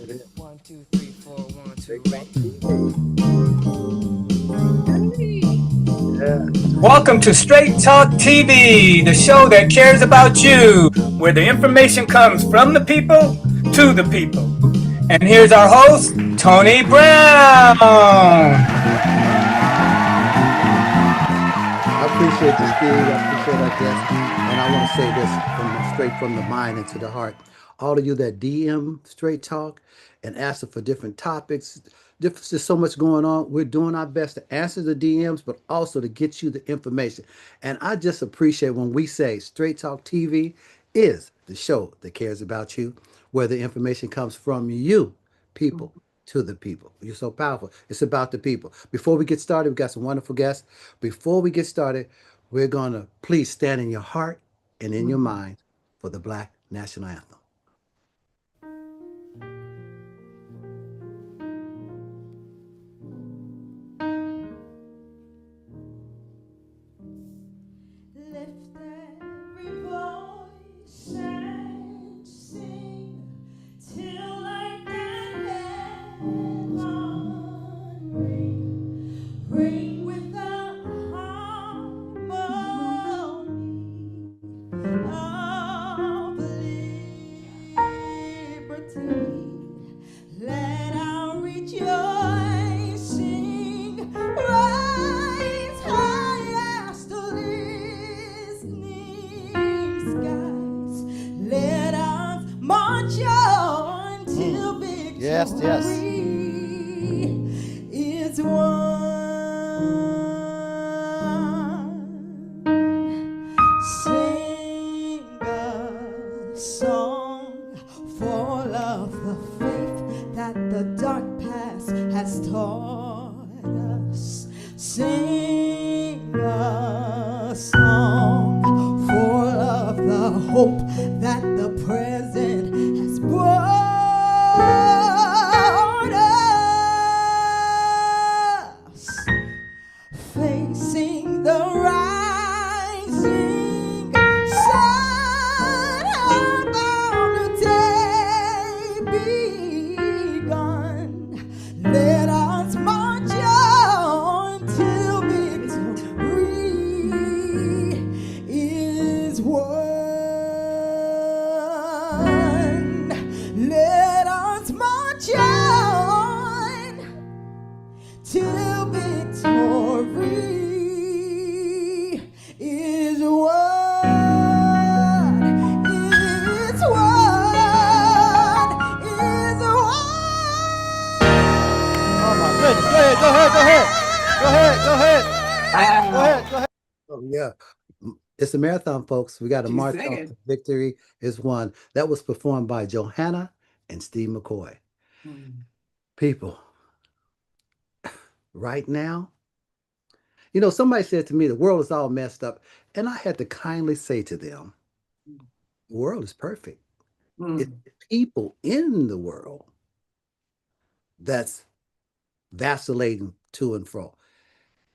One, two, three, four, one, two, Straight Talk three. TV. Yeah. Welcome to Straight Talk TV, the show that cares about you, where the information comes from the people to the people. And here's our host, Tony Brown. I appreciate you, Steve. I appreciate our guests. And I want to say this straight from the mind into the heart. All of you that DM Straight Talk and ask for different topics, there's so much going on. We're doing our best to answer the DMs, but also to get you the information. And I just appreciate when we say Straight Talk TV is the show that cares about you, where the information comes from you, people, to the people. You're so powerful. It's about the people. Before we get started, we've got some wonderful guests. Before we get started, we're going to please stand in your heart and in your mind for the Black National Anthem. Lift every voice and sing till I can heaven ring, ring with the harmony of liberty. Let our rejoicing rise high as the listening skies. Let us march on till victory Yes. is won. Sing a song full of the faith that the dark past has taught us. Sing a song full of the hope that the present has brought us. Facing the rising sun, about a day begun. Let us march on till victory is won. Let us march on till victory is won. Is won. Is won. Oh my goodness. Go ahead. Oh, yeah. It's a marathon, folks. We got to She's march on singing. to victory is won. That was performed by Johanna and Steve McCoy. People, right now, somebody said to me, the world is all messed up. And I had to kindly say to them, the world is perfect. It's the people in the world that's vacillating to and fro.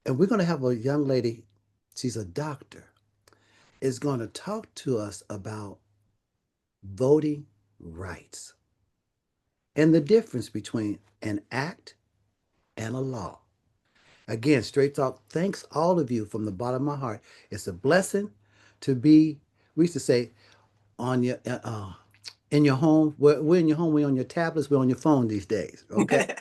And we're going to have a young lady, she's a doctor, is going to talk to us about voting rights and the difference between an act and a law. Again, Straight Talk, thanks all of you from the bottom of my heart. It's a blessing to be, we used to say, on your in your home. We're in your home, we're on your tablets, we're on your phone these days, okay?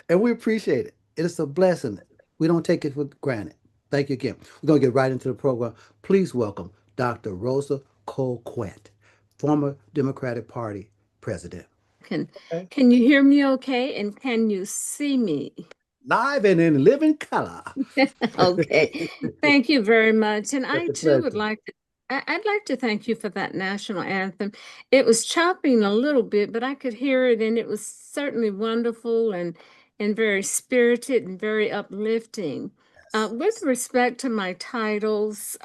And we appreciate it. It is a blessing. We don't take it for granted. Thank you again. We're going to get right into the program. Please welcome Dr. Rosa Colquitt, former Democratic Party president. Can you hear me okay? And can you see me? Live and in living color. Okay. Thank you very much. And I It's a too would pleasure. like to I'd like to thank you for that national anthem. It was chopping a little bit, but I could hear it, and it was certainly wonderful and very spirited and very uplifting. With respect to my titles,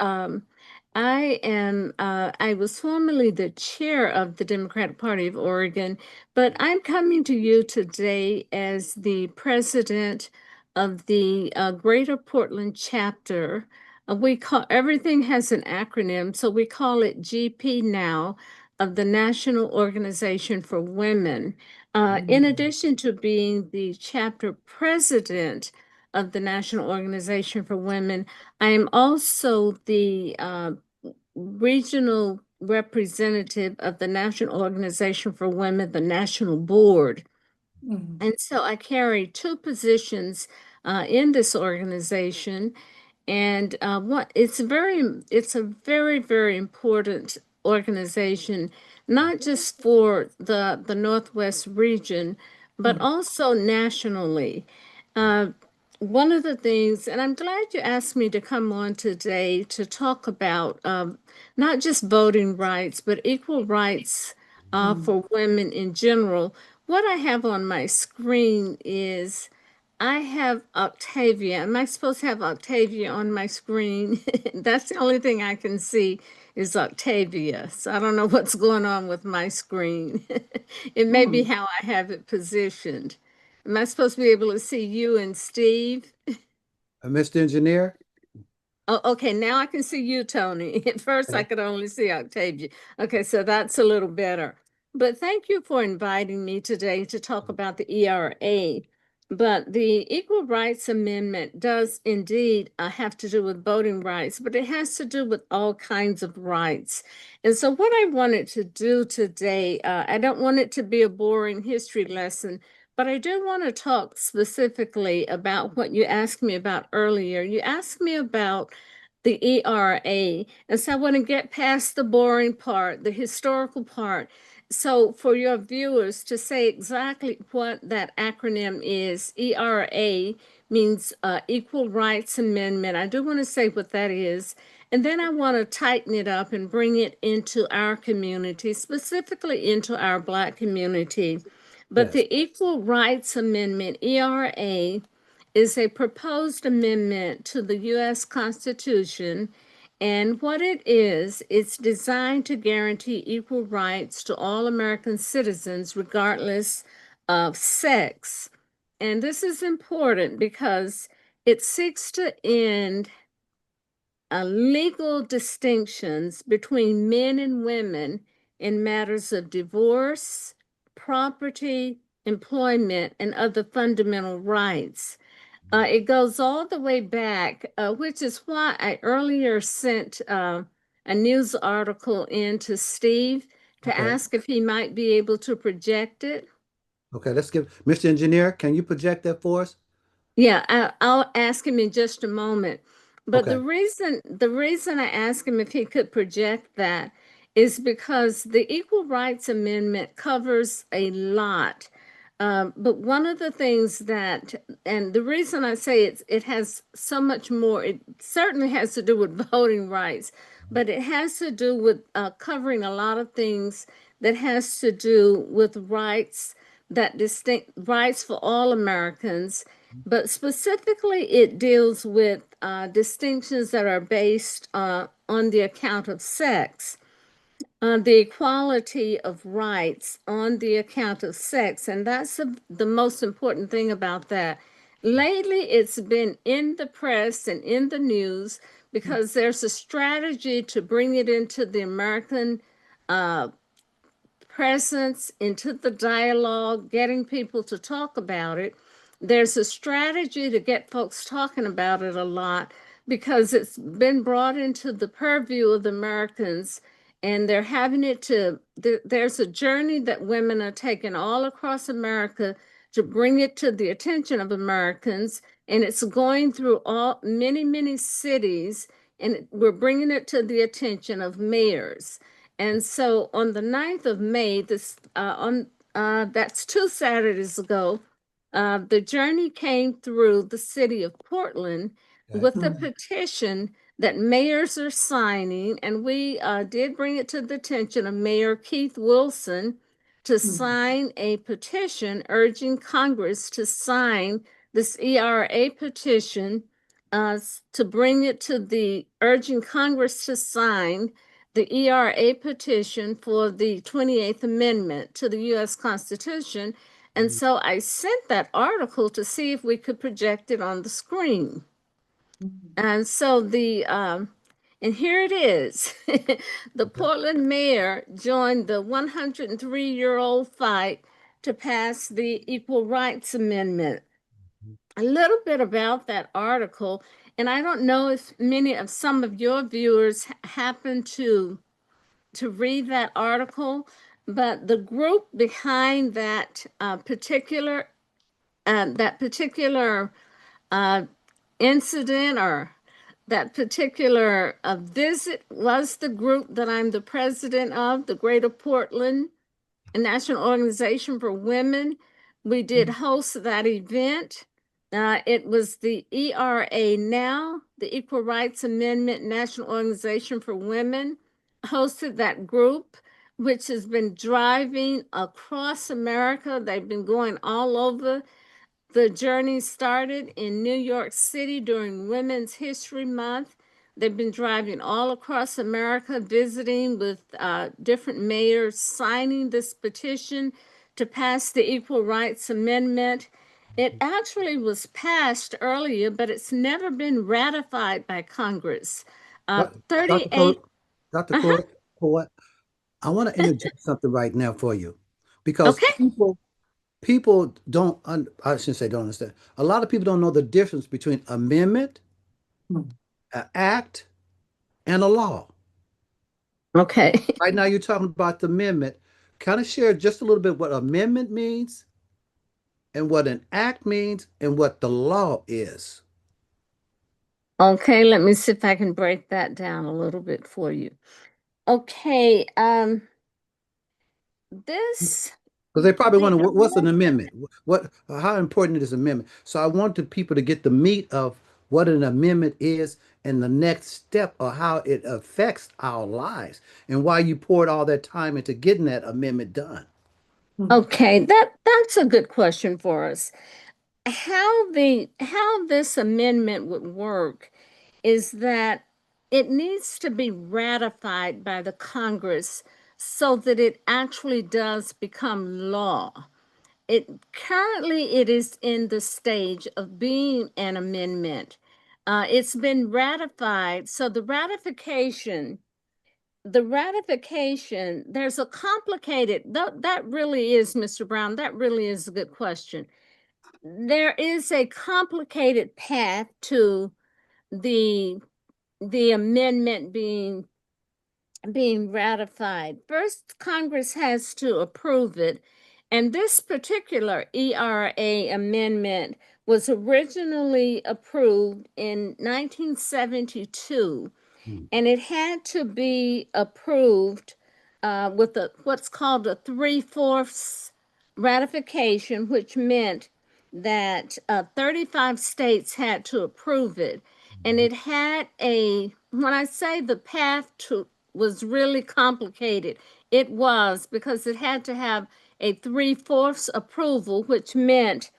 I was formerly the chair of the Democratic Party of Oregon, but I'm coming to you today as the president of the Greater Portland chapter. We call everything has an acronym, so we call it GPNOW, of the National Organization for Women. In addition to being the chapter president of the National Organization for Women, I am also the regional representative of the National Organization for Women, the National Board. And so I carry two positions in this organization. And it's a very, very important organization, not just for the Northwest region, but also nationally. Uh, One of the things, and I'm glad you asked me to come on today to talk about not just voting rights, but equal rights for women in general. What I have on my screen is I have Octavia. Am I supposed to have Octavia on my screen? That's the only thing I can see is Octavia. So I don't know what's going on with my screen. It may be how I have it positioned. Am I supposed to be able to see you and Steve? Mr. Engineer? Oh, okay, now I can see you, Tony. At first, I Okay. could only see Octavia. Okay, so that's a little better. But thank you for inviting me today to talk about the ERA. But the Equal Rights Amendment does indeed have to do with voting rights, but it has to do with all kinds of rights. And so, what I wanted to do today, I don't want it to be a boring history lesson, but I do want to talk specifically about what you asked me about earlier. You asked me about the ERA. And so I want to get past the boring part, the historical part. So for your viewers to say exactly what that acronym is, ERA means Equal Rights Amendment. I do want to say what that is. And then I want to tighten it up and bring it into our community, specifically into our Black community. But Yes. the Equal Rights Amendment, ERA, is a proposed amendment to the U.S. Constitution. And what it is, it's designed to guarantee equal rights to all American citizens, regardless of sex. And this is important because it seeks to end legal distinctions between men and women in matters of divorce, property, employment, and other fundamental rights. It goes all the way back, which is why I earlier sent a news article in to Steve to Okay. ask if he might be able to project it. Okay, let's give Mr. Engineer, can you project that for us? Yeah, I'll ask him in just a moment. But Okay. the reason I asked him if he could project that is because the Equal Rights Amendment covers a lot. But one of the things that, and the reason I say it has so much more, it certainly has to do with voting rights, but it has to do with covering a lot of things that has to do with rights, that distinct rights for all Americans, but specifically it deals with distinctions that are based on the account of sex, the equality of rights on the account of sex. And that's the most important thing about that. Lately, it's been in the press and in the news because there's a strategy to bring it into the American presence, into the dialogue, getting people to talk about it. There's a strategy to get folks talking about it a lot because it's been brought into the purview of the Americans, and they're having it to, there's a journey that women are taking all across America to bring it to the attention of Americans, and it's going through many cities, and we're bringing it to the attention of mayors. And so on the 9th of May, that's 2 Saturdays ago, the journey came through the city of Portland with the petition that mayors are signing, and we did bring it to the attention of Mayor Keith Wilson to sign a petition urging Congress to sign this ERA petition, to bring it to the urging Congress to sign the ERA petition for the 28th Amendment to the U.S. Constitution. And so I sent that article to see if we could project it on the screen. And so And here it is. The Portland mayor joined the 103-year-old fight to pass the Equal Rights Amendment. A little bit about that article, and I don't know if many of some of your viewers happen to read that article, but the group behind that particular incident or that particular visit was the group that I'm the president of, the Greater Portland National Organization for Women. We did host that event. It was the GPNOW, the Equal Rights Amendment National Organization for Women, hosted that group, which has been driving across America. They've been going all over. The journey started in New York City during Women's History Month. They've been driving all across America, visiting with different mayors, signing this petition to pass the Equal Rights Amendment. It actually was passed earlier, but it's never been ratified by Congress. Dr. 38. Dr. Colquitt, I want to interject something right now for you, because Okay. people don't, I shouldn't say don't understand. A lot of people don't know the difference between amendment, an act, and a law. Okay. Right now, you're talking about the amendment. Kind of share just a little bit what amendment means and what an act means and what the law is. Okay, let me see if I can break that down a little bit for you. Okay, this Because they probably the wonder what's an amendment? How important is amendment? So I want the people to get the meat of what an amendment is and the next step of how it affects our lives and why you poured all that time into getting that amendment done. Okay, that's a good question for us. How this amendment would work is that it needs to be ratified by the Congress so that it actually does become law. It is in the stage of being an amendment. It's been ratified, so there's a complicated, that really is, Mr. Brown, that really is a good question. There is a complicated path to the amendment being ratified. First, Congress has to approve it, and this particular ERA amendment was originally approved in 1972. And it had to be approved with what's called a 3/4 ratification, which meant that 35 states had to approve it. And it had when I say the path to was really complicated, it was because it had to have a 3/4 approval, which meant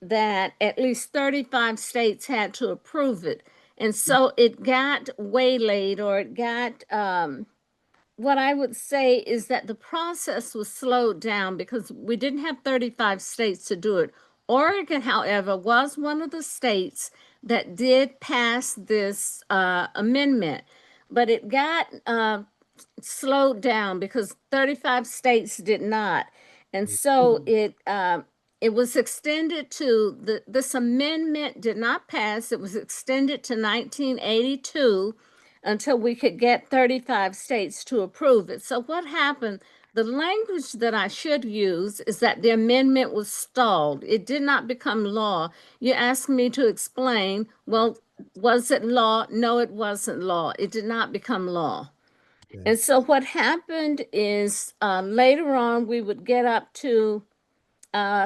that at least 35 states had to approve it. And so it got waylaid, or it got, what I would say is that the process was slowed down because we didn't have 35 states to do it. Oregon, however, was one of the states that did pass this amendment, but it got slowed down because 35 states did not. And so it was extended to this amendment did not pass. It was extended to 1982 until we could get 35 states to approve it. So what happened? The language that I should use is that the amendment was stalled. It did not become law. You asked me to explain, well, was it law? No, it wasn't law. It did not become law. Okay. And so what happened is later on we would get up to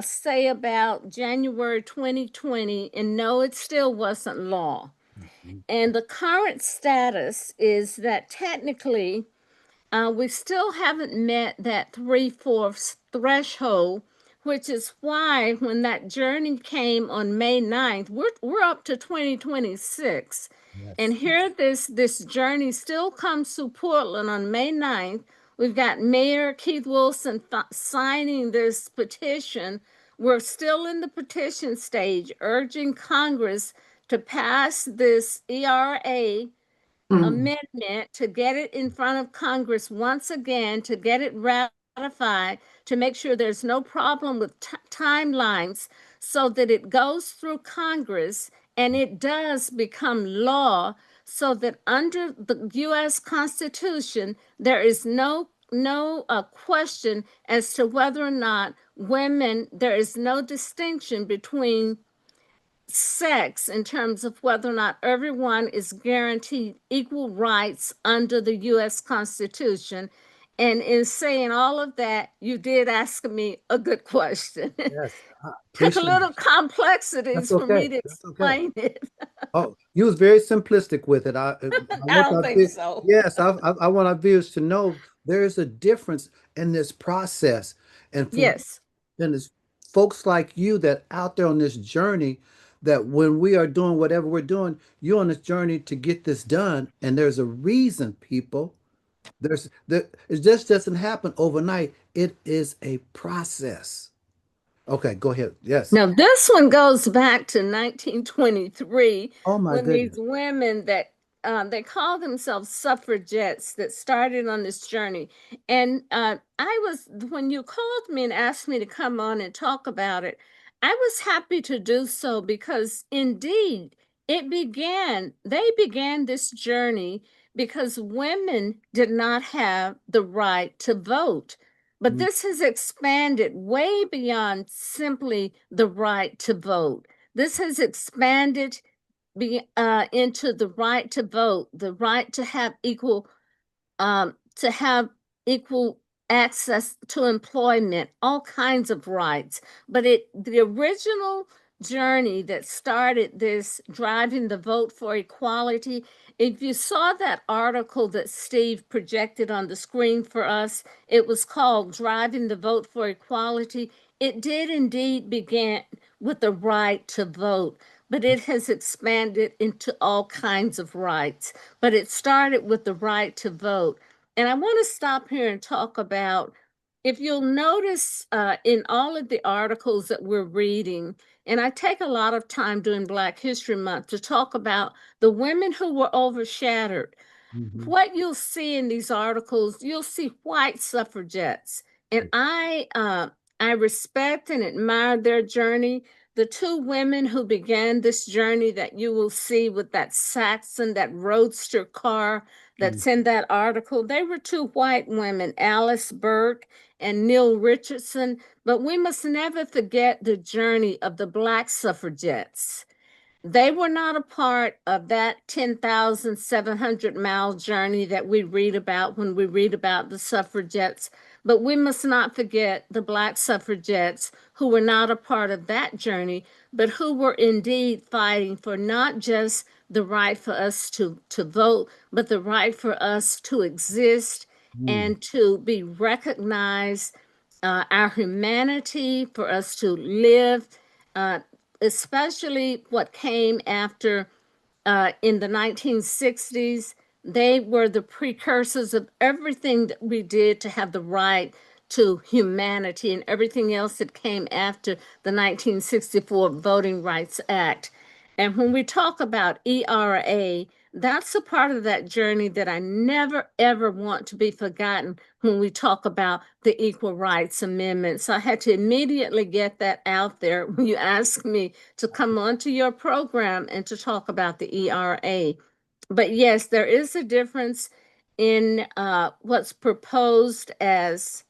say about January 2020, and no, it still wasn't law. And the current status is that technically we still haven't met that 3/4 threshold, which is why when that journey came on May 9th, we're up to 2026. Yes. And here this journey still comes to Portland on May 9th. We've got Mayor Keith Wilson signing this petition. We're still in the petition stage, urging Congress to pass this ERA amendment, to get it in front of Congress once again, to get it ratified, to make sure there's no problem with timelines, so that it goes through Congress and it does become law, so that under the U.S. Constitution, there is no question as to whether or not women, there is no distinction between sex in terms of whether or not everyone is guaranteed equal rights under the U.S. Constitution. And in saying all of that, you did ask me a good question. Yes, I Took a appreciate little it. complexities That's for me okay. to That's okay. explain it. Oh, you was very simplistic with it. I I want don't our think so. yes, I want our viewers to know there is a difference in this process, and for Yes. and it's folks like you that out there on this journey, that when we are doing whatever we're doing, you're on this journey to get this done, and there's a reason, people. It just doesn't happen overnight. It is a process. Okay, go ahead. Yes. Now, this one goes back to 1923 Oh my when these goodness. women that they call themselves suffragettes that started on this journey. And when you called me and asked me to come on and talk about it, I was happy to do so because indeed they began this journey because women did not have the right to vote. But Mm, this has expanded way beyond simply the right to vote. This has expanded into the right to vote, the right to have equal access to employment, all kinds of rights. But the original journey that started this driving the vote for equality, if you saw that article that Steve projected on the screen for us, it was called Driving the Vote for Equality. It did indeed begin with the right to vote, but it has expanded into all kinds of rights. But it started with the right to vote. And I want to stop here and talk about, if you'll notice in all of the articles that we're reading, and I take a lot of time during Black History Month to talk about the women who were overshadowed. mhm, What you'll see in these articles, you'll see white suffragettes, and I respect and admire their journey. The two women who began this journey that you will see with that Saxon, that roadster car mm, that's in that article, they were two white women, Alice Burke and Neil Richardson. But we must never forget the journey of the Black suffragettes. They were not a part of that 10,700-mile journey that we read about when we read about the suffragettes. But we must not forget the Black suffragettes who were not a part of that journey, but who were indeed fighting for not just the right for us to vote, but the right for us to exist mm, and to be recognized, our humanity, for us to live. Uh, Especially what came after in the 1960s. They were the precursors of everything that we did to have the right to humanity and everything else that came after the 1964 Voting Rights Act. And when we talk about ERA, that's a part of that journey that I never, ever want to be forgotten when we talk about the Equal Rights Amendment. So I had to immediately get that out there when you asked me to come onto your program and to talk about the ERA. But yes, there is a difference in what's proposed as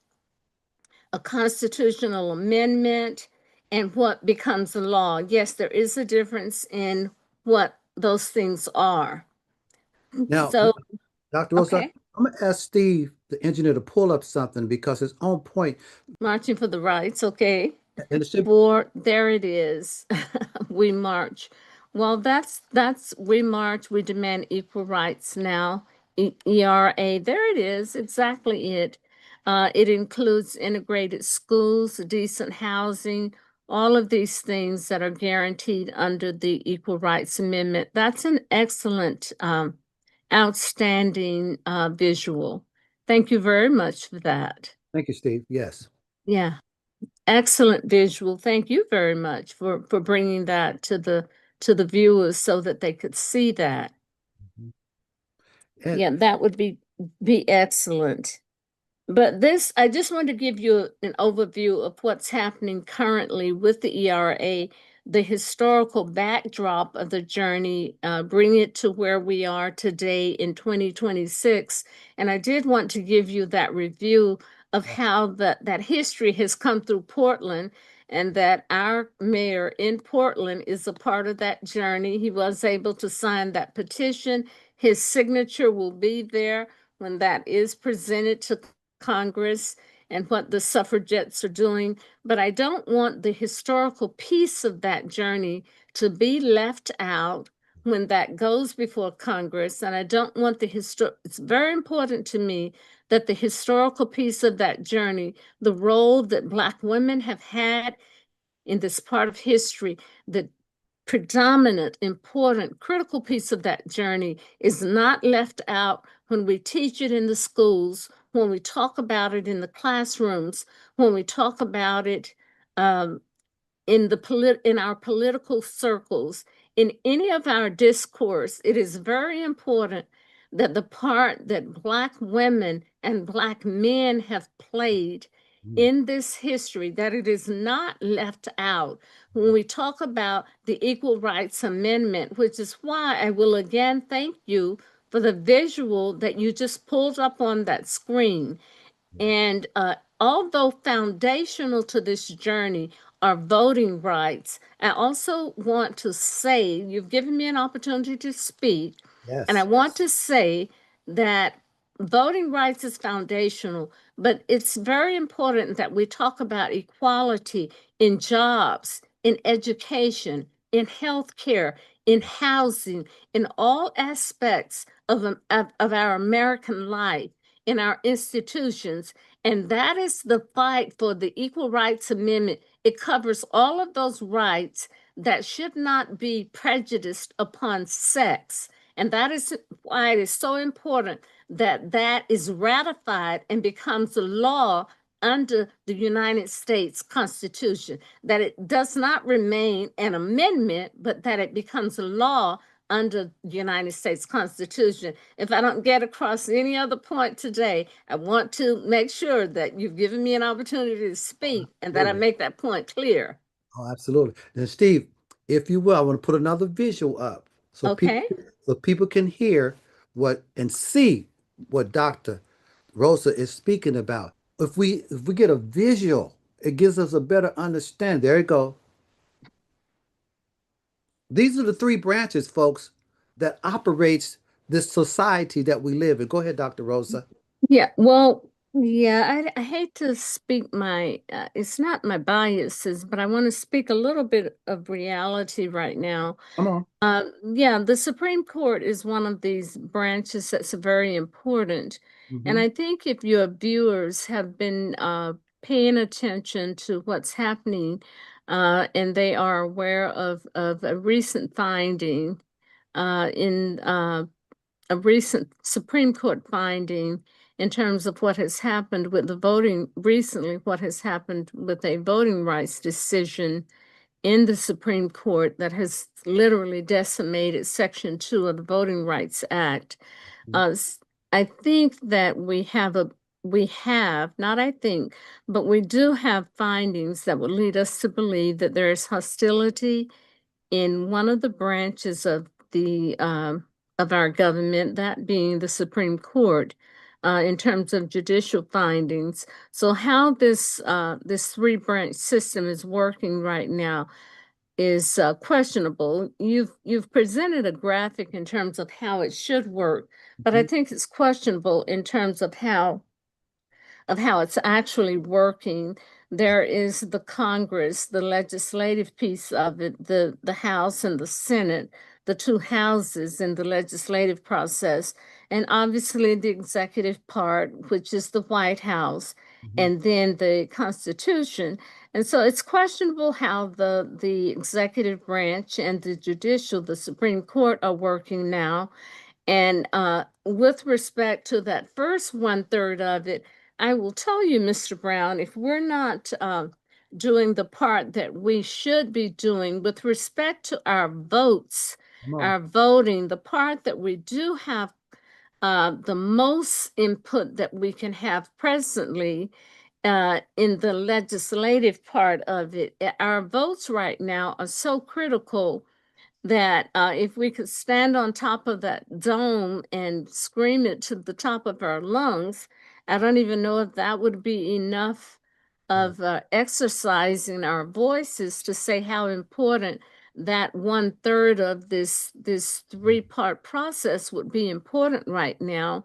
a constitutional amendment and what becomes a law. Yes, there is a difference in what those things are. Now, So, Dr. Rosa, okay, I'm gonna ask Steve, the engineer, to pull up something because it's on point, marching for the rights, okay. and it should. For there it is. We march. Well, that's we march. We demand equal rights now. ERA. There it is. Exactly it. It includes integrated schools, decent housing, all of these things that are guaranteed under the Equal Rights Amendment. That's an excellent, outstanding visual. Thank you very much for that. Thank you, Steve. Yes. Yeah. Excellent visual. Thank you very much for bringing that to the viewers so that they could see that. And Yeah, that would be excellent. But this, I just want to give you an overview of what's happening currently with the ERA, the historical backdrop of the journey, bring it to where we are today in 2026. And I did want to give you that review of how that history has come through Portland, and that our mayor in Portland is a part of that journey. He was able to sign that petition. His signature will be there when that is presented to Congress and what the suffragettes are doing. But I don't want the historical piece of that journey to be left out when that goes before Congress. And I don't want it's very important to me that the historical piece of that journey, the role that Black women have had in this part of history, the predominant, important, critical piece of that journey is not left out when we teach it in the schools, when we talk about it in the classrooms, when we talk about it in our political circles, in any of our discourse. It is very important that the part that Black women and Black men have played in this history, that it is not left out when we talk about the Equal Rights Amendment, which is why I will again thank you for the visual that you just pulled up on that screen. And although foundational to this journey are voting rights, I also want to say, you've given me an opportunity to speak, and I yes, want to say that voting rights is foundational, but it's very important that we talk about equality in jobs, in education, in healthcare, in housing, in all aspects of our American life, in our institutions. And that is the fight for the Equal Rights Amendment. It covers all of those rights that should not be prejudiced upon sex. And that is why it is so important that that is ratified and becomes a law under the United States Constitution, that it does not remain an amendment, but that it becomes a law under the United States Constitution. If I don't get across any other point today, I want to make sure that you've given me an opportunity to speak and that I make that point clear. oh, absolutely. Now, Steve, if you will, I want to put another visual up Okay? so people can hear what and see what Dr. Rosa is speaking about. If we get a visual, it gives us a better understanding. There you go. These are the three branches, folks, that operates this society that we live in. Go ahead, Dr. Rosa. Yeah, well, yeah, I hate to speak it's not my biases, but I want to speak a little bit of reality right now. Come on. Yeah, the Supreme Court is one of these branches that's very important. And Mhm. I think if your viewers have been paying attention to what's happening, and they are aware of a recent finding in a recent Supreme Court finding in terms of what has happened with the voting recently, what has happened with a voting rights decision in the Supreme Court that has literally decimated Section 2 of the Voting Rights Act. I think that not I think, but we do have findings that would lead us to believe that there is hostility in one of the branches of our government, that being the Supreme Court, in terms of judicial findings. So how this three-branch system is working right now is questionable. You've presented a graphic in terms of how it should work, but I Mhm. think it's questionable in terms of how it's actually working. There is the Congress, the legislative piece of it, the House and the Senate, the two houses in the legislative process, and obviously the executive part, which is the White House, Mhm. and then the Constitution. And so it's questionable how the executive branch and the judicial, the Supreme Court, are working now. And with respect to that first 1/3 of it, I will tell you, Mr. Brown, if we're not doing the part that we should be doing with respect to our votes, Come on. our voting, the part that we do have the most input that we can have presently in the legislative part of it. Our votes right now are so critical that if we could stand on top of that dome and scream it to the top of our lungs, I don't even know if that would be enough of exercising our voices to say how important that 1/3 of this three-part process would be important right now,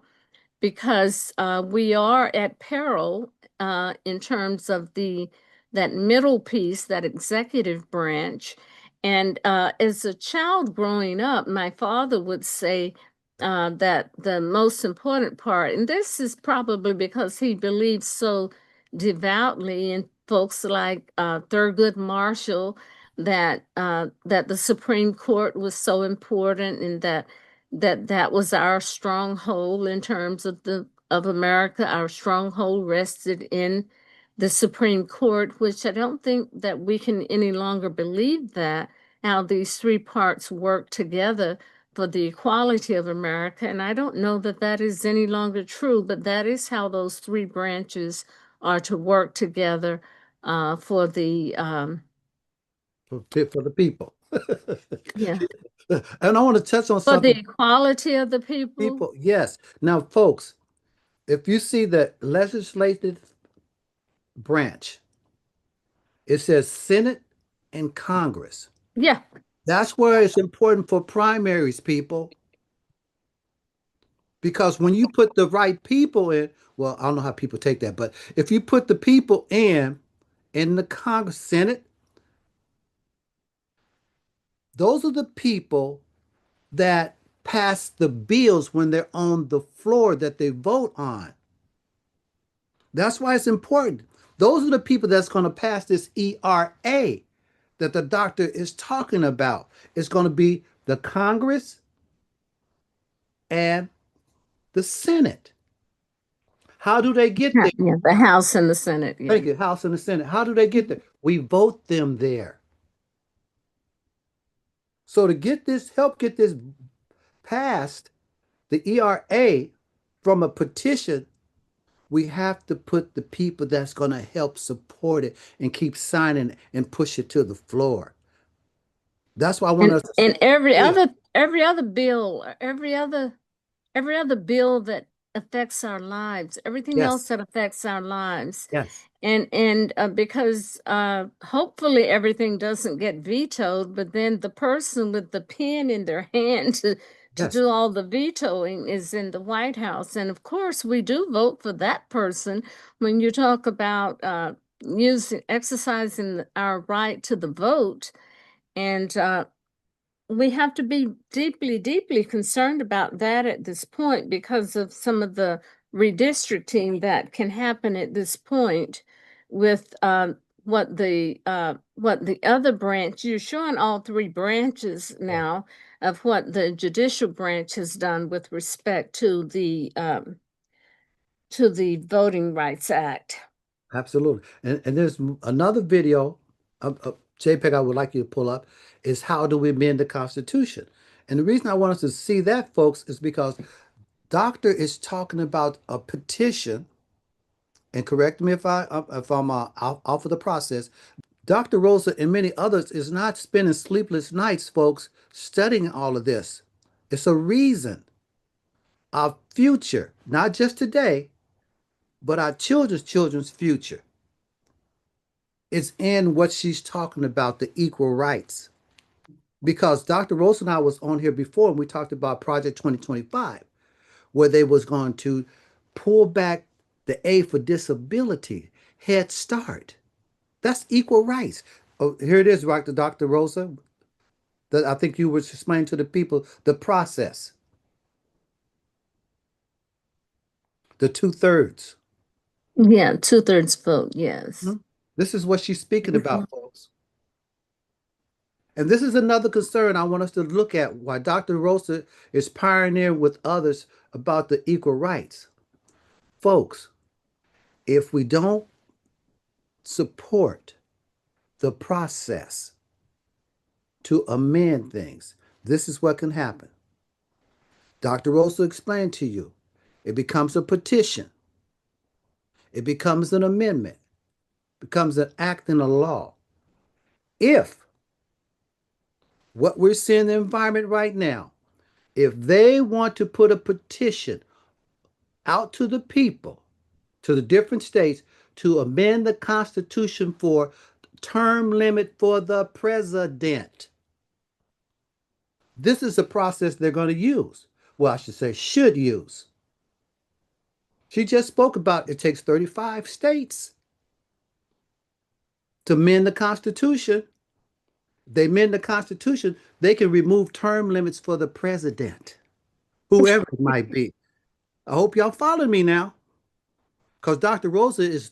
because we are at peril in terms of that middle piece, that executive branch. And as a child growing up, my father would say that the most important part, and this is probably because he believes so devoutly in folks like Thurgood Marshall, that the Supreme Court was so important, and that was our stronghold in terms of America. Our stronghold rested in the Supreme Court, which I don't think that we can any longer believe that, how these three parts work together for the equality of America. And I don't know that that is any longer true, but that is how those three branches are to work together for the for the people. yeah, And I want to touch on for the something. equality of the people. People, yes. Now, folks, if you see the legislative branch, it says Senate and Congress. Yeah. That's where it's important for primaries, people. Because when you put the right people in, well, I don't know how people take that, but if you put the people in the Congress, Senate, those are the people that pass the bills when they're on the floor that they vote on. That's why it's important. Those are the people that's going to pass this ERA that the doctor is talking about. It's going to be the Congress and the Senate. How do they get there? Yeah, the House and the Senate. Yeah. Thank you, House and the Senate. How do they get there? We vote them there. So to get this, help get this passed, the ERA from a petition, we have to put the people that's going to help support it and keep signing and push it to the floor. That's why I want us to And every yeah. other bill, every other bill that affects our lives, everything else Yes, that affects our lives. yes, And because hopefully everything doesn't get vetoed, but then the person with the pen in their hand to yes, do all the vetoing is in the White House. And of course, we do vote for that person when you talk about exercising our right to the vote. And we have to be deeply, deeply concerned about that at this point because of some of the redistricting that can happen at this point with what the other branch, you're showing all three branches now of what the judicial branch has done with respect to the Voting Rights Act. absolutely. And there's another video of JPEG I would like you to pull up is how do we amend the Constitution? And the reason I want us to see that, folks, is because Doctor is talking about a petition, and correct me if I'm off of the process. Dr. Rosa and many others is not spending sleepless nights, folks, studying all of this. It's a reason. Our future, not just today, but our children's future is in what she's talking about, the equal rights. Because Dr. Rosa and I was on here before, and we talked about Project 2025, where they was going to pull back the aid for disability, Head Start. That's equal rights. Oh, here it is, right, Dr. Rosa. That I think you were explaining to the people the process. The 2/3. Yeah, 2/3 vote, yes. This is what she's speaking about, folks. And this is another concern I want us to look at why Dr. Rosa is pioneering with others about the equal rights. Folks, if we don't support the process to amend things, this is what can happen. Dr. Rosa explained to you. It becomes a petition. It becomes an amendment, becomes an act and a law. If what we're seeing in the environment right now, if they want to put a petition out to the people, to the different states, to amend the Constitution for term limit for the president, this is the process they're going to use. Well, I should say, should use. She just spoke about it takes 35 states to amend the Constitution. They amend the Constitution, they can remove term limits for the president, whoever it might be. I hope y'all follow me now, because Dr. Rosa is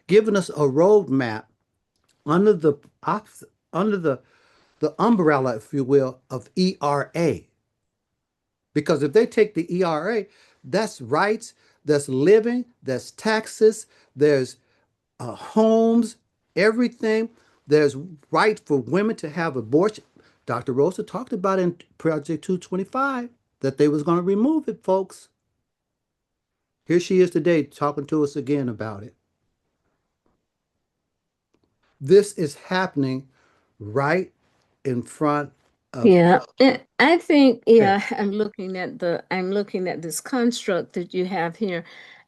giving us a roadmap under the under the umbrella, if you will, of ERA. Because if they take the ERA, that's rights, that's living, that's taxes, there's homes, everything. There's right for women to have abortion. Dr. Rosa talked about in Project 225 that they was going to remove it, folks. Here she is today talking to us again about it. This is happening right in front of Yeah, us. I think, yeah, I'm looking at this construct that you have here.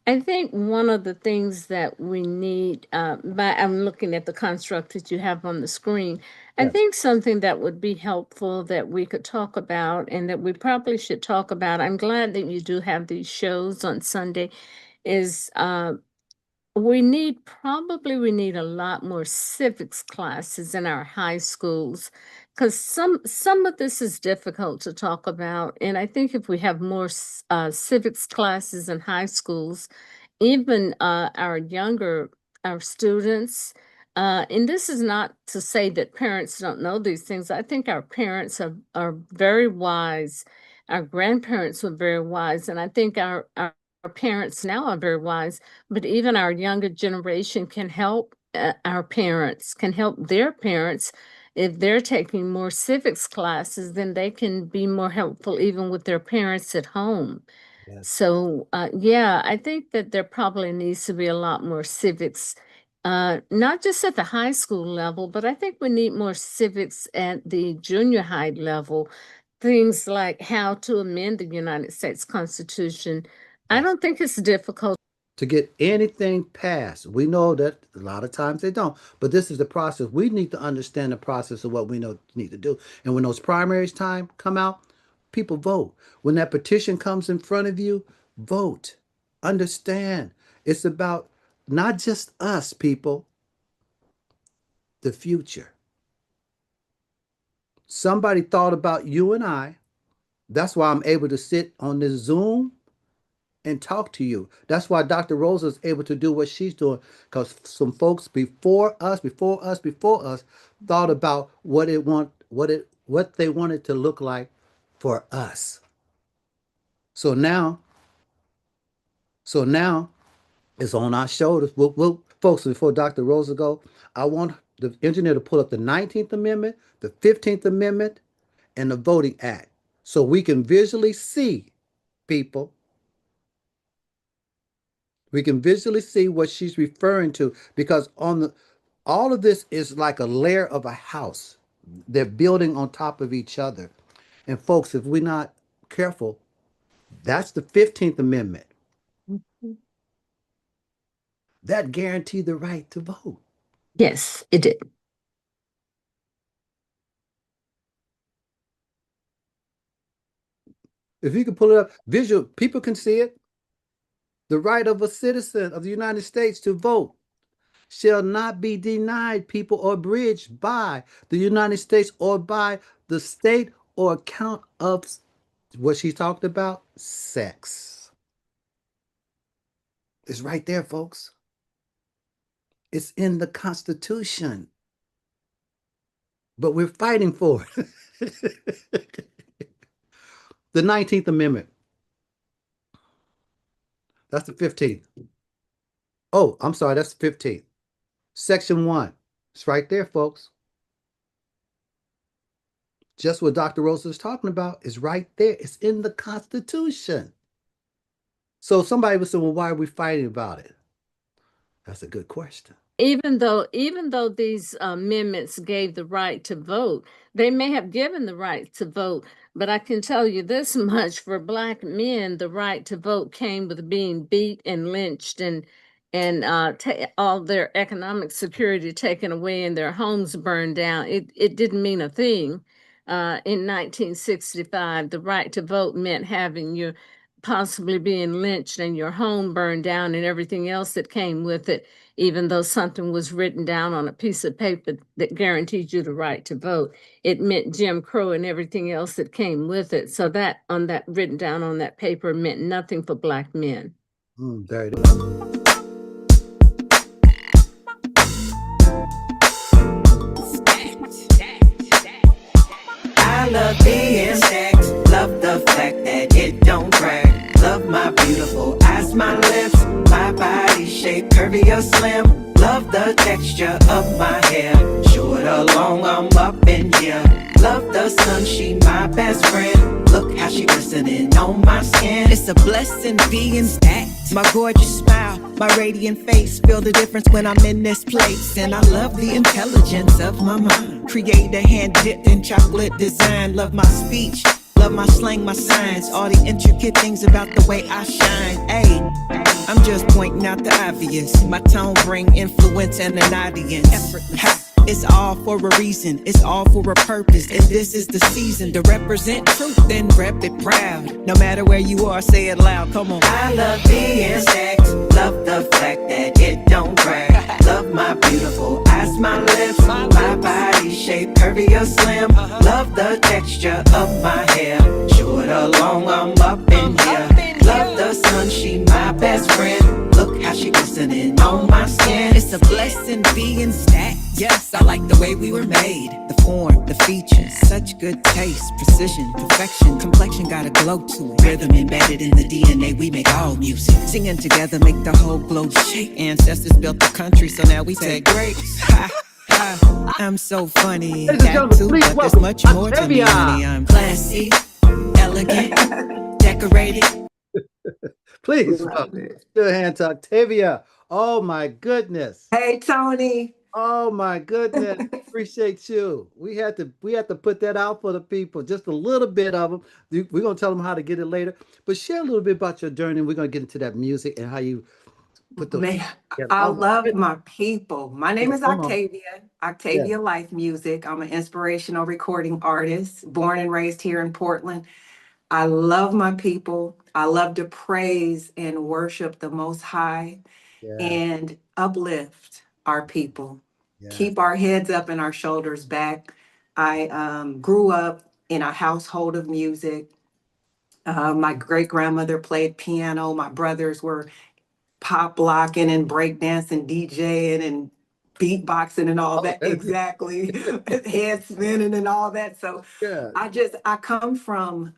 I think one of the things that we need, I'm looking at the construct that you have on the screen. I Yes. think something that would be helpful that we could talk about and that we probably should talk about. I'm glad that you do have these shows on Sunday, is we need a lot more civics classes in our high schools, because some of this is difficult to talk about. And I think if we have more civics classes in high schools, even our students, and this is not to say that parents don't know these things. I think our parents are very wise. Our grandparents were very wise, and I think our parents now are very wise, but even our younger generation can help our parents, can help their parents. If they're taking more civics classes, then they can be more helpful even with their parents at home. Yes. So, yeah, I think that there probably needs to be a lot more civics, not just at the high school level, but I think we need more civics at the junior high level. Things like how to amend the United States Constitution. I Yes. don't think it's difficult. To get anything passed. We know that a lot of times they don't, but this is the process. We need to understand the process of what we know need to do. And when those primaries time come out, people vote. When that petition comes in front of you, vote. Understand. It's about not just us, people, the future. Somebody thought about you and I. That's why I'm able to sit on this Zoom and talk to you. That's why Dr. Rosa is able to do what she's doing, because some folks before us thought about what they wanted to look like for us. So now it's on our shoulders. Folks, before Dr. Rosa go, I want the engineer to pull up the 19th Amendment, the 15th Amendment, and the Voting Act, so we can visually see, people. We can visually see what she's referring to, because all of this is like a layer of a house. They're building on top of each other. And folks, if we're not careful, that's the 15th Amendment. That guaranteed the right to vote. Yes, it did. If you can pull it up, visual, people can see it. The right of a citizen of the United States to vote shall not be denied, people, or abridged by the United States or by the state or account of what she talked about, sex. It's right there, folks. It's in the Constitution, but we're fighting for it. The 19th Amendment. That's the 15th. Oh, I'm sorry, that's the 15th. Section 1. It's right there, folks. Just what Dr. Rosa is talking about is right there. It's in the Constitution. So somebody would say, well, why are we fighting about it? That's a good question. Even though these amendments gave the right to vote, they may have given the right to vote, but I can tell you this much: for Black men, the right to vote came with being beat and lynched and all their economic security taken away and their homes burned down. It didn't mean a thing. In 1965, the right to vote meant having your possibly being lynched and your home burned down and everything else that came with it, even though something was written down on a piece of paper that guaranteed you the right to vote. It meant Jim Crow and everything else that came with it. So that written down on that paper meant nothing for Black men. There it is. I love being stacked, love the fact that it don't crack. Love my beautiful eyes, my lips, my body shape, curvy or slim. Love the texture of my hair, short or long, I'm up in here. Love the sun, she my best friend. Look how she glistening on my skin. It's a blessing being stacked. My gorgeous smile, my radiant face, feel the difference when I'm in this place. And I love the intelligence of my mind. Create a hand dipped in chocolate design. Love my speech, love my slang, my signs, all the intricate things about the way I shine. Ayy, I'm just pointing out the obvious. My tone bring influence and an audience. Ha, it's all for a reason, it's all for a purpose. And this is the season to represent truth and rep it proud. No matter where you are, say it loud, come on. I love being stacked, love the fact that it don't crack. Love my beautiful eyes, my lips, my body shape, curvy or slim. Love the texture of my hair, short or long, I'm up in here. Love the sun, she my best friend. Look how she glistening on my skin. It's a blessing being stacked. Yes, I like the way we were made. The form, the features, such good taste, precision, perfection. Complexion got a glow to it. Rhythm embedded in the DNA, we make all music. Singing together make the whole globe shake. Ancestors built the country, so now we take grapes. Ha, ha, I'm so funny. Ladies and gentlemen, Tattoo, please but there's welcome much more to me, Octavia. honey. I'm classy, elegant, decorated. Please Love welcome. it. Give a hand to Octavia. Oh my goodness. Hey, Tony. Oh my goodness. Appreciate you. We had to put that out for the people, just a little bit of them. We're gonna tell them how to get it later. But share a little bit about your journey. We're gonna get into that music and how you put those Man, together. I Oh my love goodness. my people. My name Yeah, is come on. Octavia, Yeah. Octavia Life Music. I'm an inspirational recording artist, born and raised here in Portland. I love my people. I love to praise and worship the Most High Yeah. and uplift our people. Yes. Keep our heads up and our shoulders back. I grew up in a household of music. My great grandmother played piano. My brothers were pop locking and breakdancing, DJing and beatboxing and all Oh, that. Exactly. Head spinning and all that. So yeah. I come from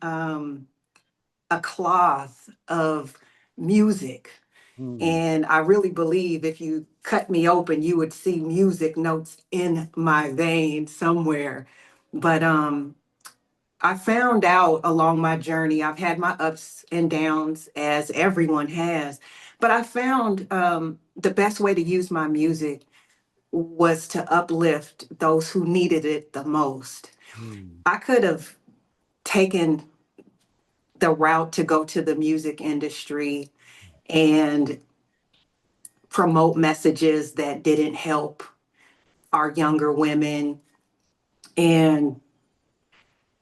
a cloth of music. Mm, And I really believe if you cut me open, you would see music notes in my veins somewhere. But I found out along my journey, I've had my ups and downs as everyone has, but I found the best way to use my music was to uplift those who needed it the most. mm, I could have taken the route to go to the music industry and promote messages that didn't help our younger women. And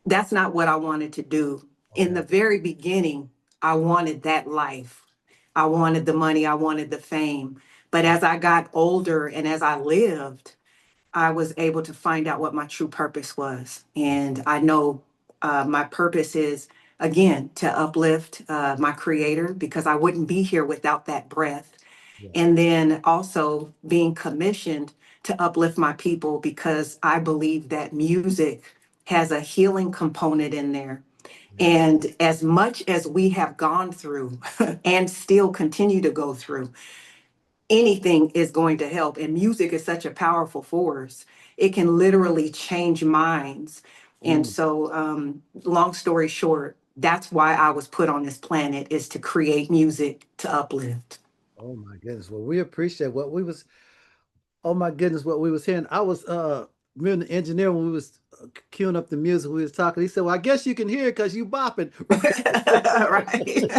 that's not what I wanted to do. In okay. the very beginning, I wanted that life. I wanted the money, I wanted the fame. But as I got older and as I lived, I was able to find out what my true purpose was. And I know my purpose is, again, to uplift my creator because I wouldn't be here without that breath. Yeah. And then also being commissioned to uplift my people because I believe that music has a healing component in there. Yeah. And as much as we have gone through and still continue to go through, anything is going to help. And music is such a powerful force. It can literally change minds. And so, long story short, that's why I was put on this planet, is to create music to uplift. Oh my goodness. Well, we appreciate what we was, oh my goodness, what we was hearing. I was me and the engineer, when we was queuing up the music, we was talking. He said, "Well, I guess you can hear it because you bopping." Right.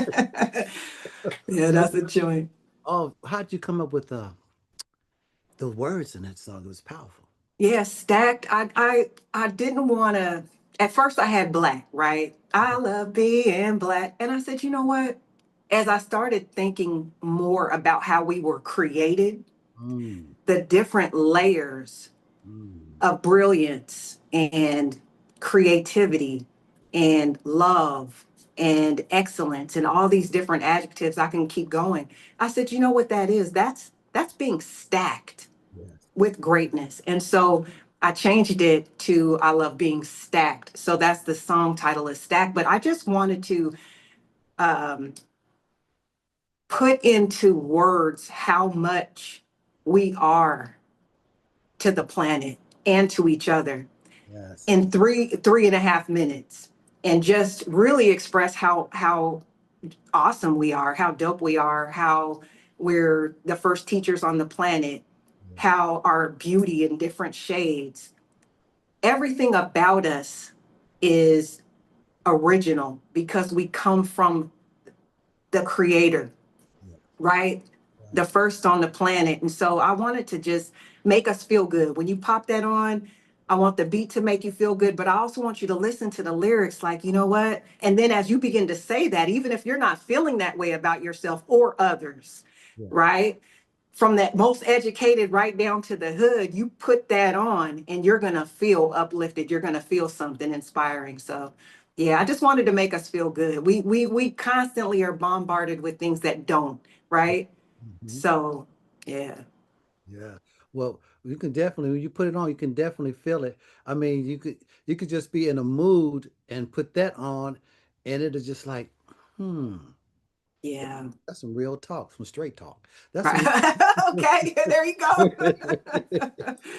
Yeah, that's the joint. Oh, how'd you come up with the words in that song? It was powerful. Yeah, stacked. I didn't want to. At first, I had black, right? I love being black, and I said, you know what? As I started thinking more about how we were created, Mm, the different layers mm, of brilliance and creativity and love and excellence and all these different adjectives, I can keep going. I said, you know what that is? That's being stacked yes. with greatness. And so I changed it to I love being stacked. So that's the song title, is Stacked. But I just wanted to um, put into words how much we are to the planet and to each other Yes. in three and a half minutes, and just really express how awesome we are, how dope we are, how we're the first teachers on the planet, Yeah. how our beauty in different shades, everything about us is original because we come from the creator, Yeah. right? The Right. first on the planet. And so I wanted to just make us feel good. When you pop that on, I want the beat to make you feel good, but I also want you to listen to the lyrics like, you know what? And then as you begin to say that, even if you're not feeling that way about yourself or others, Yeah. right? From that most educated right down to the hood, you put that on and you're going to feel uplifted. You're going to feel something inspiring. So, yeah, I just wanted to make us feel good. We constantly are bombarded with things that don't, right? Mhm. So, yeah. Yeah. Well, you can definitely, when you put it on, you can definitely feel it. I mean, you could just be in a mood and put that on, and it'll just like, hmm, Yeah. that's some real talk, some straight talk. That's some Right. Okay, there you go.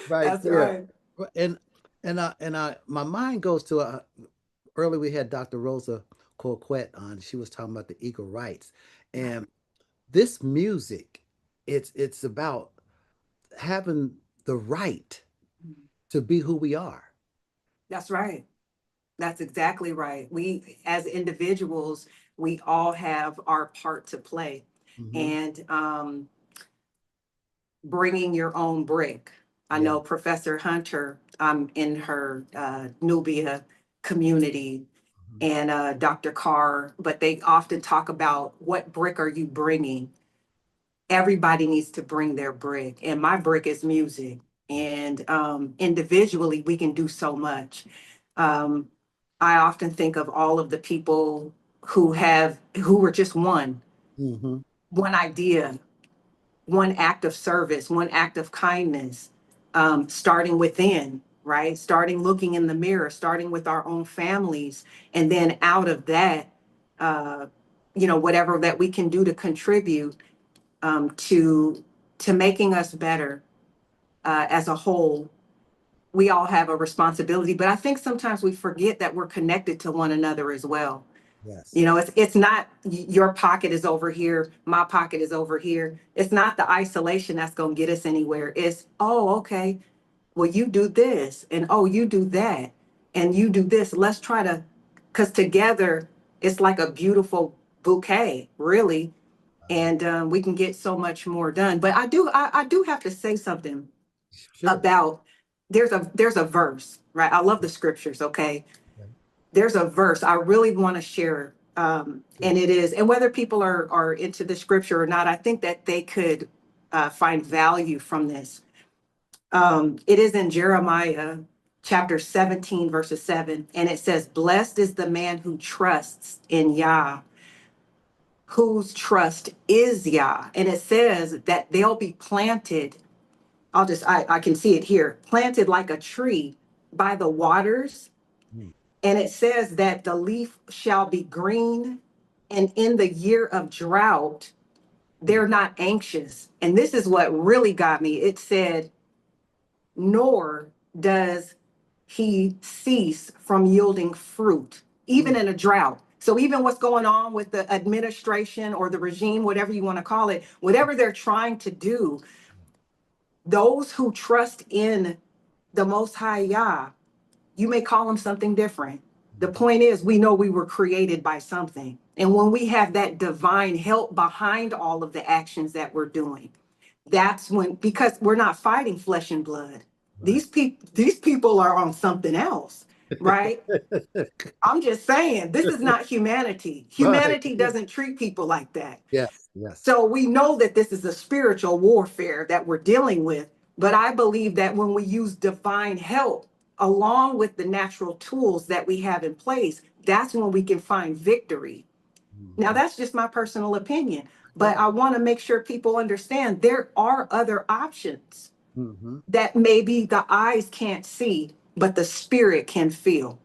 right That's there. right. And my mind goes to earlier we had Dr. Rosa Colquitt on. She was talking about the equal rights, and this music, it's about having the right to be who we are. That's right. That's exactly right. We, as individuals, we all have our part to play. Hmm. And bringing your own brick. I Yeah. know Professor Hunter, in her Nubia community, Mhm. and Dr. Carr, but they often talk about what brick are you bringing? Everybody needs to bring their brick, and my brick is music. And individually, we can do so much. Um, I often think of all of the people who were just Hmm. one idea, one act of service, one act of kindness, starting within, right? Starting looking in the mirror, starting with our own families, and then out of that, uh, whatever that we can do to contribute to making us better as a whole. We all have a responsibility, but I think sometimes we forget that we're connected to one another as well. Yes. It's not your pocket is over here, my pocket is over here. It's not the isolation that's going to get us anywhere. It's, oh, okay, well, you do this, and oh, you do that, and you do this. Let's try to, because together it's like a beautiful bouquet, really, and we can get so much more done. But I do have to say something Sure. about there's a verse, right? I love the scriptures, okay? Okay. There's a verse I really want to share. Sure. And it is, and whether people are into the scripture or not, I think that they could find value from this. It is in Jeremiah chapter 17, verses 7, and it says, "Blessed is the man who trusts in Yah, whose trust is Yah." And it says that they'll be planted. I can see it here, planted like a tree by the waters. Mm. And it says that the leaf shall be green, and in the year of drought, Mm. they're not anxious. And this is what really got me. It said, nor does he cease from yielding fruit, even in a drought. So even what's going on with the administration or the regime, whatever you want to call it, whatever they're trying to do, those who trust in the Most High Yah, you may call them something different. The point is, we know we were created by something. And when we have that divine help behind all of the actions that we're doing, that's when, because we're not fighting flesh and blood. These people are on something else, right? I'm just saying, this is not humanity. Humanity doesn't treat people like that. Yes, yes. So we know that this is a spiritual warfare that we're dealing with. But I believe that when we use divine help along with the natural tools that we have in place, that's when we can find victory. Now, that's just my personal opinion, but I want to make sure people understand there are other options that maybe the eyes can't see, but the spirit can feel.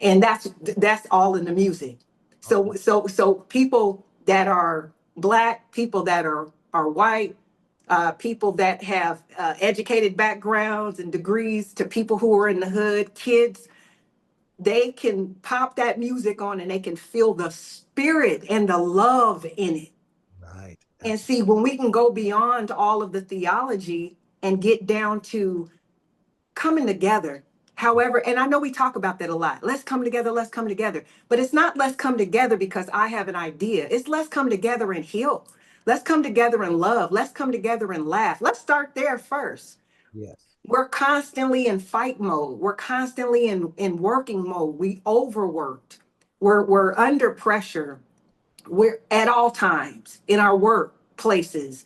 And that's all in the music. So people that are Black, people that are white, people that have educated backgrounds and degrees, to people who are in the hood, kids, they can pop that music on and they can feel the spirit and the love in it. Right. And see, when we can go beyond all of the theology and get down to coming together. However, and I know we talk about that a lot. Let's come together, let's come together. But it's not let's come together because I have an idea. It's let's come together and heal. Let's come together and love. Let's come together and laugh. Let's start there first. Yes. We're constantly in fight mode. We're constantly in working mode. We overworked. We're under pressure. We're at all times in our workplaces.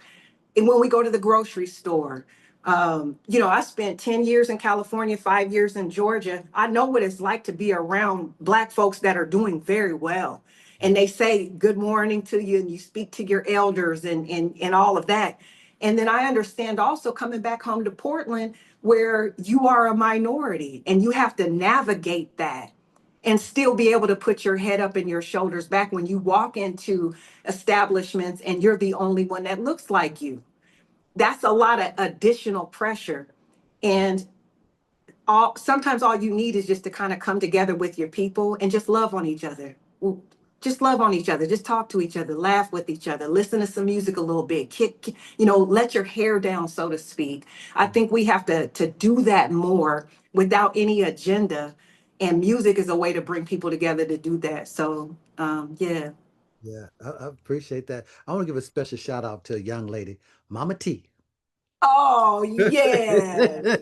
And when we go to the grocery store, I spent 10 years in California, 5 years in Georgia. I know what it's like to be around Black folks that are doing very well. And they say good morning to you and you speak to your elders and all of that. And then I understand also coming back home to Portland where you are a minority and you have to navigate that and still be able to put your head up and your shoulders back when you walk into establishments and you're the only one that looks like you. That's a lot of additional pressure. And sometimes all you need is just to kind of come together with your people and just love on each other. Just love on each other. Just talk to each other, laugh with each other, listen to some music a little bit, let your hair down, so to speak. I think we have to do that more without any agenda. And music is a way to bring people together to do that. So, yeah. Yeah, I appreciate that. I want to give a special shout out to a young lady, Mama T. Oh, yes.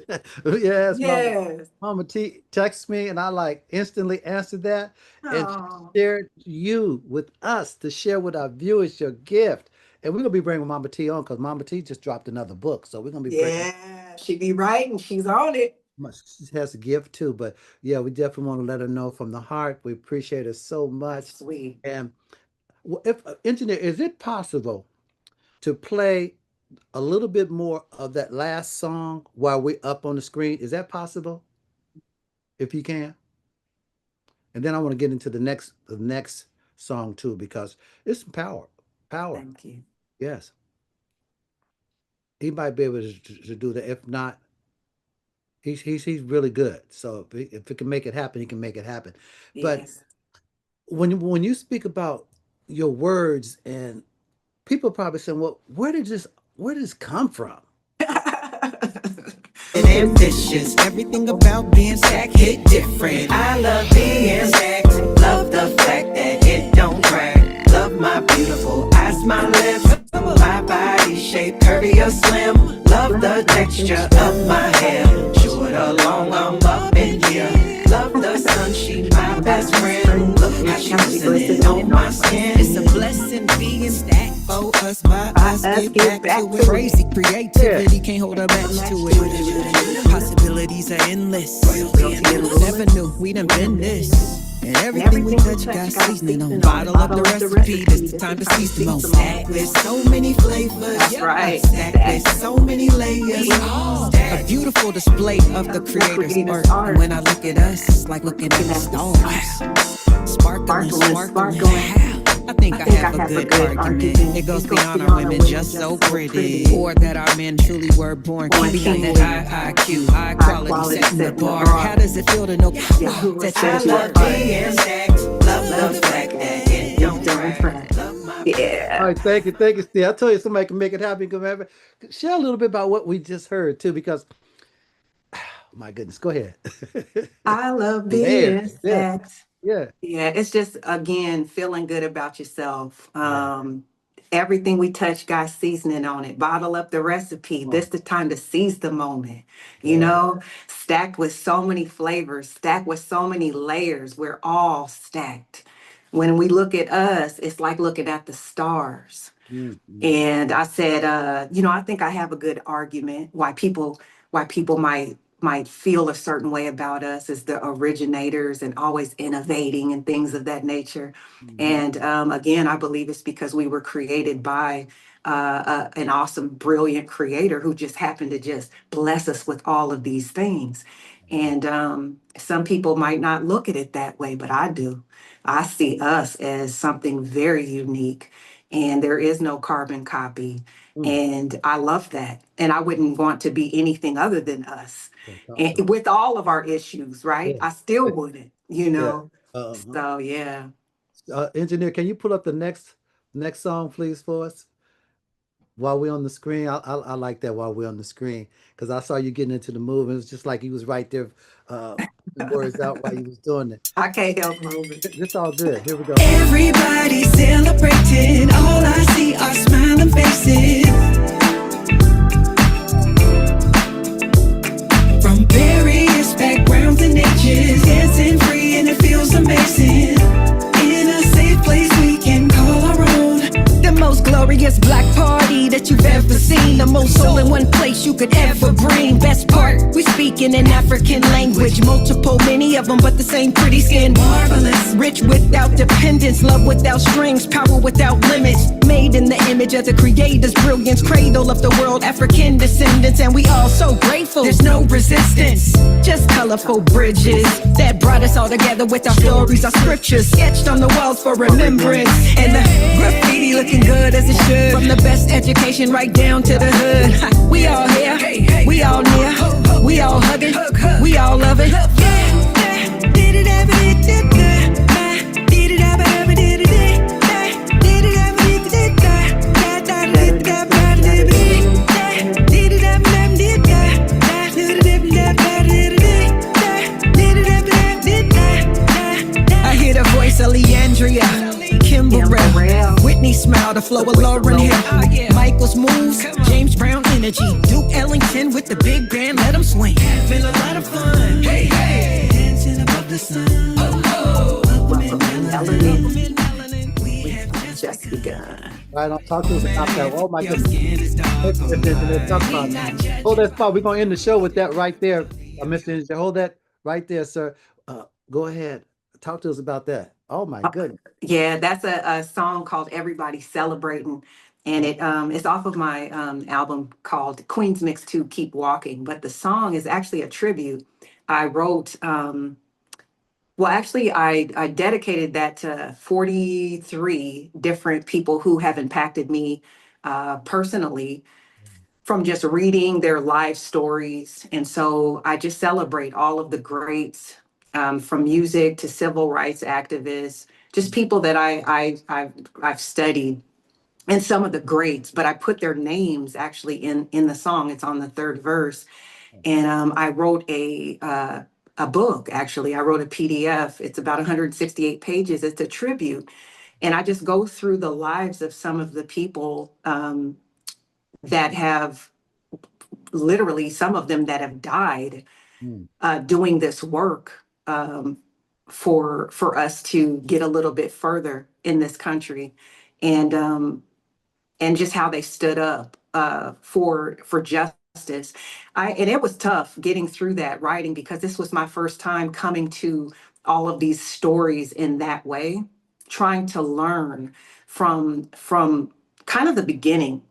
Yes, Yes. Mama T texted me and I instantly answered that and Oh. shared you with us to share with our viewers your gift. And we're gonna be bringing Mama T on because Mama T just dropped another book. So we're gonna be bringing Yeah, she be writing. She's on it. she has a gift too. But yeah, we definitely want to let her know from the heart. We appreciate her so much. Sweet. And if engineer, is it possible to play a little bit more of that last song while we're up on the screen? Is that possible? If you can. And then I want to get into the next song too, because it's some power. Power. Thank you. Yes. He might be able to do that. If not, he's really good. So if it can make it happen, he can make it happen. But Yes. when you speak about your words, and people probably saying, well, where did this come from? And ambitious, everything about being stacked hit different. I love being stacked, love the fact that it don't crack. Love my beautiful eyes, my lips, my body shape, curvy or slim. Love the texture of my hair, short or long, I'm up in here. Love the sun, she my best friend. Look how she glistening on my skin. It's a blessing being stacked for us, by us. Get back to it. Crazy creativity, can't hold a match to it. Possibilities are endless. Never knew we done been this. And everything we touch got seasoning on. Bottle up the recipe, this the time to season on. Stacked with so many flavors. That's right. Stacked with so many layers. A beautiful display of the creator's art. And when I look at us, it's like looking at the stars. Sparkling, sparkling. I think I have a good argument. It goes beyond our women just so pretty, or that our men truly were born beyond that high IQ, high quality, setting the bar. How does it feel to know that I love being love the fact that it don't crack. Yeah. All right, thank you, Steve. I told you somebody can make it happen. Share a little bit about what we just heard too, because my goodness, go ahead. I love Layer. being Yeah, stacked. yeah. Yeah, it's just again feeling good about yourself. Yeah. Everything we touch got seasoning on it. Bottle up the recipe. This the time to seize the moment. You Yeah. know, stacked with so many flavors, stacked with so many layers. We're all stacked. When we look at us, it's like looking at the stars. And I said, I think I have a good argument why people might feel a certain way about us as the originators and always innovating and things of that nature. And again, I believe it's because we were created by an awesome, brilliant creator who just happened to just bless us with all of these things. And some people might not look at it that way, but I do. I see us as something very unique, and there is no carbon copy. And I love that. And I wouldn't want to be anything other than us. And with all of our issues, right? Yeah. I still wouldn't, you Yeah. know. So yeah. Engineer, can you pull up the next song, please, for us? While we're on the screen, I like that while we're on the screen, because I saw you getting into the move, and it's just like he was right there, the words out while he was doing it. I can't help moving. It's all good. Here we go. everybody celebrating? All I see are smiling faces. From various backgrounds and ages, dancing free and it feels amazing. In a safe place we can call our own. The most glorious black party that you've ever seen. The most soul in one place you could ever bring. Best part, we speaking in African language. Multiple, many of them, but the same pretty skin. Marvelous, rich without dependence. Love without strings, power without limits. Made in the image of the creator's brilliance. Cradle of the world, African descendants. And we all so grateful, there's no resistance. Just colorful bridges that brought us all together with our stories, our scriptures sketched on the walls for remembrance. And the graffiti looking good as it should. From the best education right down to the hood. We all here, we all near, we all hugging, we all loving. I hear the voice of Leandria, Kimberell, Whitney smile, the flow of Lauren Hill, Michael's moves, James Brown energy, Duke Ellington with the big band, let them swing. Having a lot of fun, hey, hey, dancing above the sun. Oh, we have Just begun. Right on, talk to us about that. Oh my goodness. Hold that spot. We're gonna end the show with that right there. Mr. Engineer, hold that right there, sir. Go ahead. Talk to us about that. Oh my goodness. Yeah, that's a song called Everybody Celebrating. And it's off of my album called Queen's Mix 2 Keep Walking. But the song is actually a tribute. I wrote, I dedicated that to 43 different people who have impacted me personally from just reading their life stories. And so I just celebrate all of the greats, from music to civil rights activists, just people that I've studied, and some of the greats. But I put their names actually in the song. It's on the third verse, and I wrote a book. Actually, I wrote a PDF. It's about 168 pages. It's a tribute, and I just go through the lives of some of the people that have literally, some of them that have died doing this work, for us to get a little bit further in this country, and just how they stood up for justice. And it was tough getting through that writing, because this was my first time coming to all of these stories in that way, trying to learn from kind of the beginning,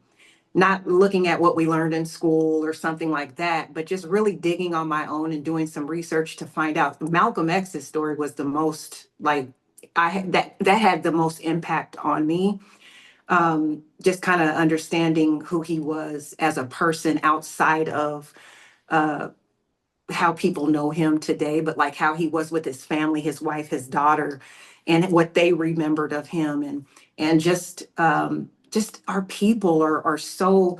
not looking at what we learned in school or something like that, but just really digging on my own and doing some research to find out. Malcolm X's story was the most, like, that had the most impact on me. Just kind of understanding who he was as a person outside of how people know him today, but like how he was with his family, his wife, his daughter, and what they remembered of him, and just our people are so,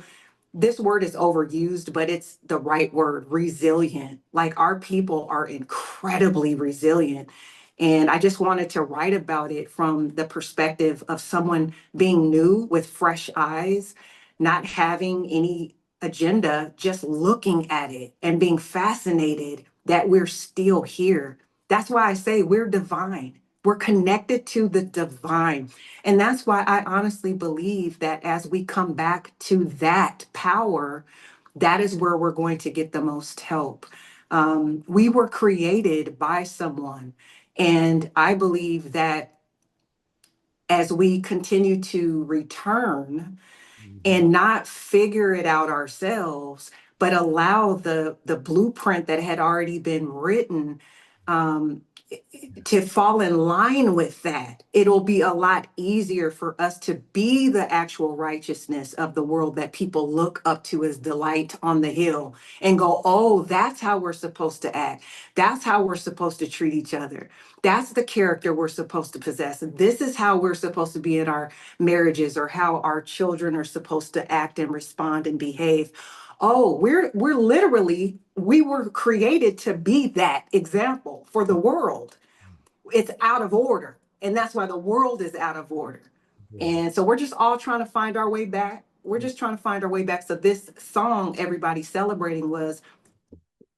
this word is overused, but it's the right word, resilient. Like our people are incredibly resilient. And I just wanted to write about it from the perspective of someone being new with fresh eyes, not having any agenda, just looking at it and being fascinated that we're still here. That's why I say we're divine. We're connected to the divine. And that's why I honestly believe that as we come back to that power, that is where we're going to get the most help. We were created by someone. And I believe that as we continue to return and not figure it out ourselves, but allow the blueprint that had already been written um, to fall in line with that, it'll be a lot easier for us to be the actual righteousness of the world that people look up to as the light on the hill and go, oh, that's how we're supposed to act. That's how we're supposed to treat each other. That's the character we're supposed to possess. This is how we're supposed to be in our marriages, or how our children are supposed to act and respond and behave. Oh, we're literally, we were created to be that example for the world. It's out of order. And that's why the world is out of order. And so we're just all trying to find our way back. We're just trying to find our way back. So this song everybody's celebrating was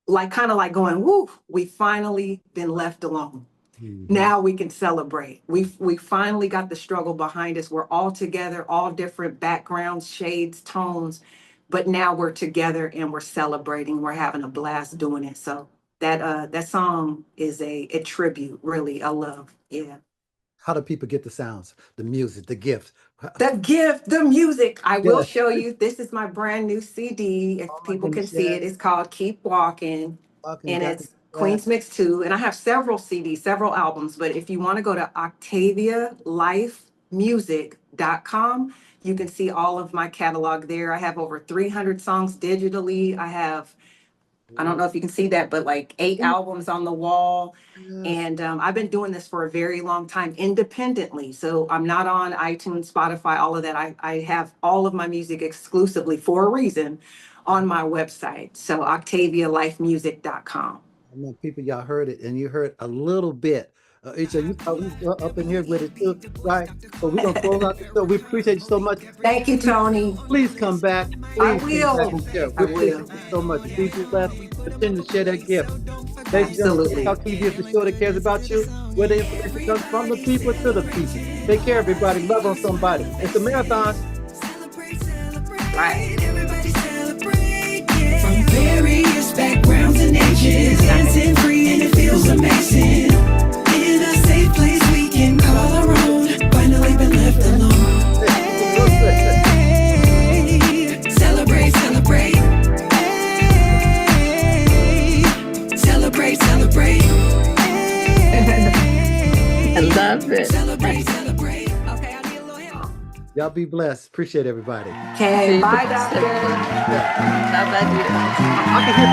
like kind of like going, woo, we finally been left alone. Now we can celebrate. We finally got the struggle behind us. We're all together, all different backgrounds, shades, tones, but now we're together and we're celebrating. We're having a blast doing it. So that song is a tribute, really, a love. Yeah. How do people get the sounds, the music, the gift? The gift, the music. I will Yes. show you. This is my brand new CD. If Oh my people can goodness, see yes. it, it's called Keep Walking. Walking, And got it's it. Queen's Mix 2. And I have several CDs, several albums. But if you want to go to octavialifemusic.com, you can see all of my catalog there. I have over 300 songs digitally. I don't know if you can see that, but like 8 albums on the wall. Yes. And I've been doing this for a very long time independently. So I'm not on iTunes, Spotify, all of that. I have all of my music exclusively for a reason on my website. So octavialifemusic.com. I know people, y'all heard it, and you heard a little bit. Each of you probably up in here with it too, right? So we're gonna close out the show. We appreciate you so much. Thank you, Tony. Please come back. I Please come back will. and share. I We appreciate will. you so much. Please be blessed. Continue to share that gift. Ladies and Absolutely. gentlemen, TV is the show that cares about you, where the information comes from the people to the people. Take care, everybody. Love on somebody. It's a marathon. Right. Everybody celebrate, yeah. From various backgrounds and ages, dancing free and it feels amazing. In a safe place we can call our own, finally been left alone. Hey, celebrate, celebrate. Hey, celebrate, celebrate. I love it. Celebrate, celebrate. Okay, I need a little help. Y'all be blessed. Appreciate everybody. Okay, bye, doctor. Bye-bye, dear. I can hear.